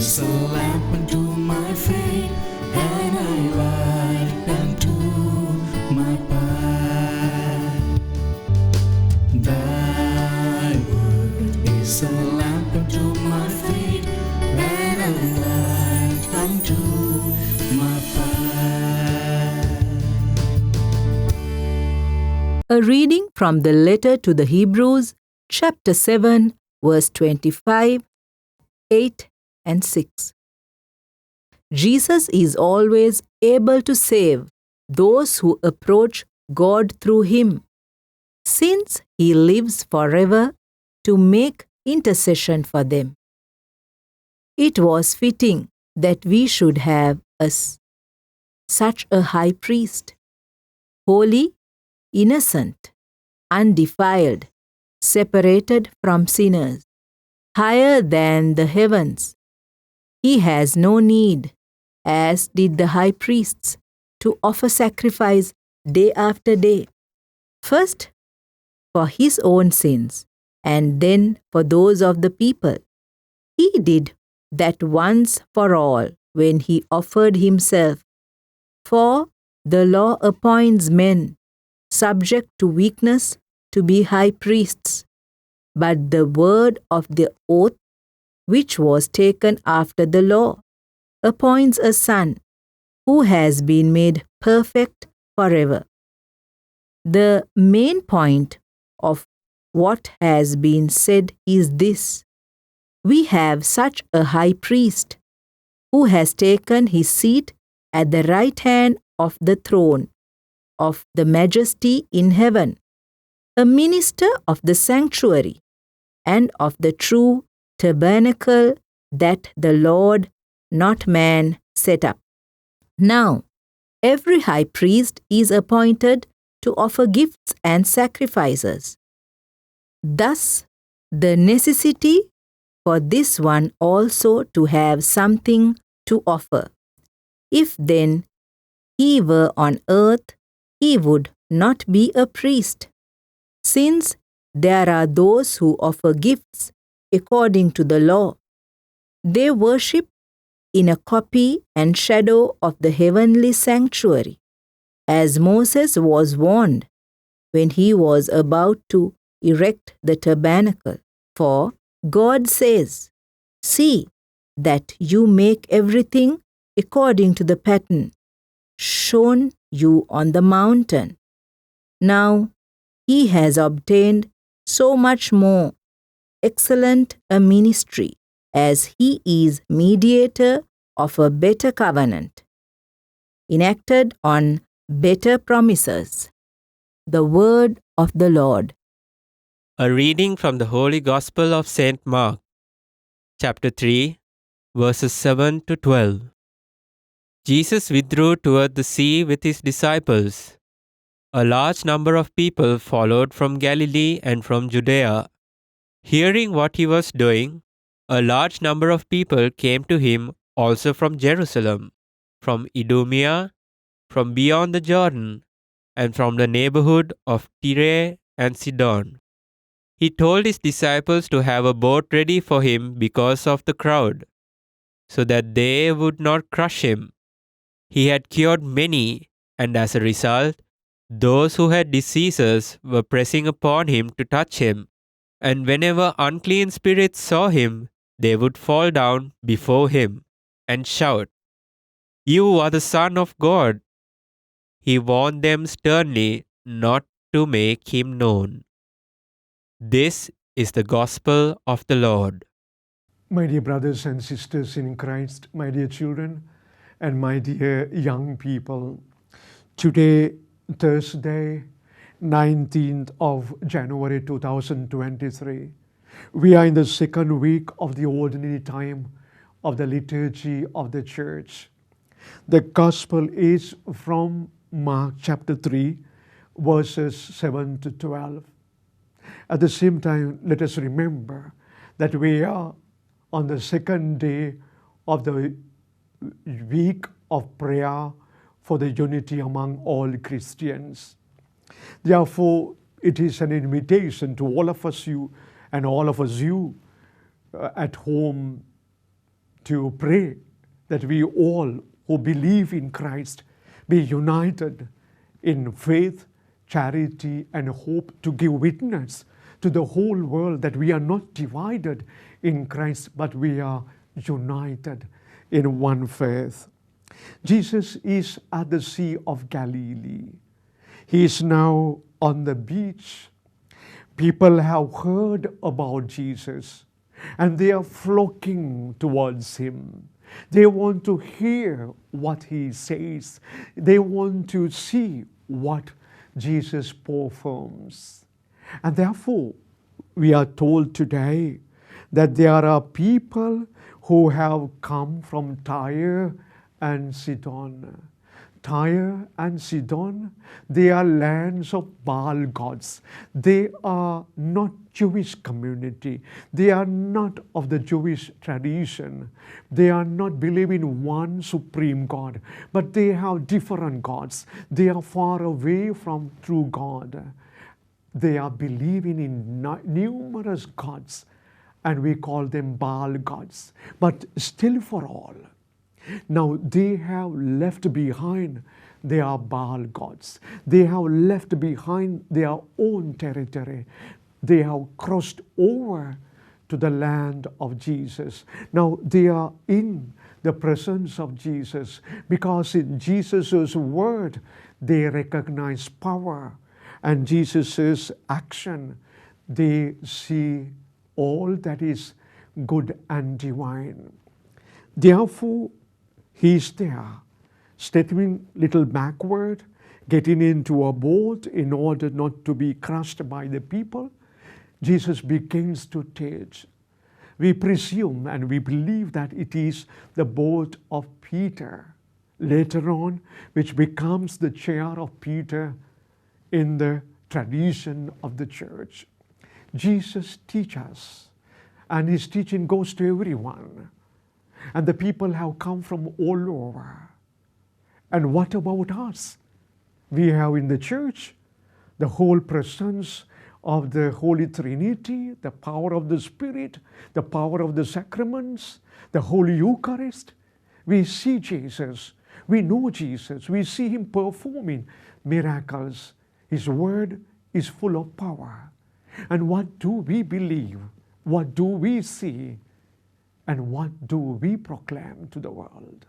is a lamp unto my feet, and a light unto my path. Thy word is a lamp unto my feet, and a light unto my path. A reading from the letter to the Hebrews, chapter 7, verse 25, 8 and 6. Jesus is always able to save those who approach God through him, since he lives forever to make intercession for them. It was fitting that we should have such a high priest, holy, innocent, undefiled, separated from sinners, higher than the heavens. He has no need, as did the high priests, to offer sacrifice day after day, first for his own sins and then for those of the people. He did that once for all when he offered himself. For the law appoints men subject to weakness to be high priests, but the word of the oath, which was taken after the law, appoints a son who has been made perfect forever. The main point of what has been said is this: we have such a high priest who has taken his seat at the right hand of the throne of the majesty in heaven, a minister of the sanctuary and of the true tabernacle that the Lord, not man, set up. Now, every high priest is appointed to offer gifts and sacrifices. Thus, the necessity for this one also to have something to offer. If then he were on earth, he would not be a priest, since there are those who offer gifts according to the law. They worship in a copy and shadow of the heavenly sanctuary, as Moses was warned when he was about to erect the tabernacle. For God says, "See that you make everything according to the pattern shown you on the mountain." Now he has obtained so much more excellent a ministry, as he is mediator of a better covenant, enacted on better promises. The word of the Lord. A reading from the Holy Gospel of St. Mark, chapter 3, verses 7 to 12. Jesus withdrew toward the sea with his disciples. A large number of people followed from Galilee and from Judea. Hearing what he was doing, a large number of people came to him also from Jerusalem, from Idumea, from beyond the Jordan, and from the neighborhood of Tyre and Sidon. He told his disciples to have a boat ready for him because of the crowd, so that they would not crush him. He had cured many, and as a result, those who had diseases were pressing upon him to touch him, and whenever unclean spirits saw him, they would fall down before him and shout, "You are the Son of God." He warned them sternly not to make him known. This is the gospel of the Lord. My dear brothers and sisters in Christ, my dear children, and my dear young people, today, Thursday, 19th of January 2023, we are in the second week of the ordinary time of the liturgy of the Church. The Gospel is from Mark chapter 3, verses 7 to 12. At the same time, let us remember that we are on the second day of the week of prayer for the unity among all Christians. Therefore, it is an invitation to all of us, you at home, to pray that we all who believe in Christ be united in faith, charity, and hope to give witness to the whole world that we are not divided in Christ, but we are united in one faith. Jesus is at the Sea of Galilee. He is now on the beach. People have heard about Jesus and they are flocking towards him. They want to hear what he says. They want to see what Jesus performs. And therefore, we are told today that there are people who have come from Tyre and Sidon. Tyre and Sidon, they are lands of Baal gods. They are not Jewish community. They are not of the Jewish tradition. They are not believing in one supreme God, but they have different gods. They are far away from true God. They are believing in numerous gods, and we call them Baal gods, but still for all. Now they have left behind their Baal gods. They have left behind their own territory. They have crossed over to the land of Jesus. Now they are in the presence of Jesus because in Jesus' word they recognize power, and Jesus' action they see all that is good and divine. Therefore, he is there, stepping little backward, getting into a boat in order not to be crushed by the people. Jesus begins to teach. We presume and we believe that it is the boat of Peter, later on, which becomes the chair of Peter in the tradition of the church. Jesus teaches, and his teaching goes to everyone. And the people have come from all over. And what about us? We have in the church the whole presence of the Holy Trinity, the power of the Spirit, the power of the sacraments, the Holy Eucharist. We see Jesus. We know Jesus. We see him performing miracles. His word is full of power. And what do we believe? What do we see? And what do we proclaim to the world?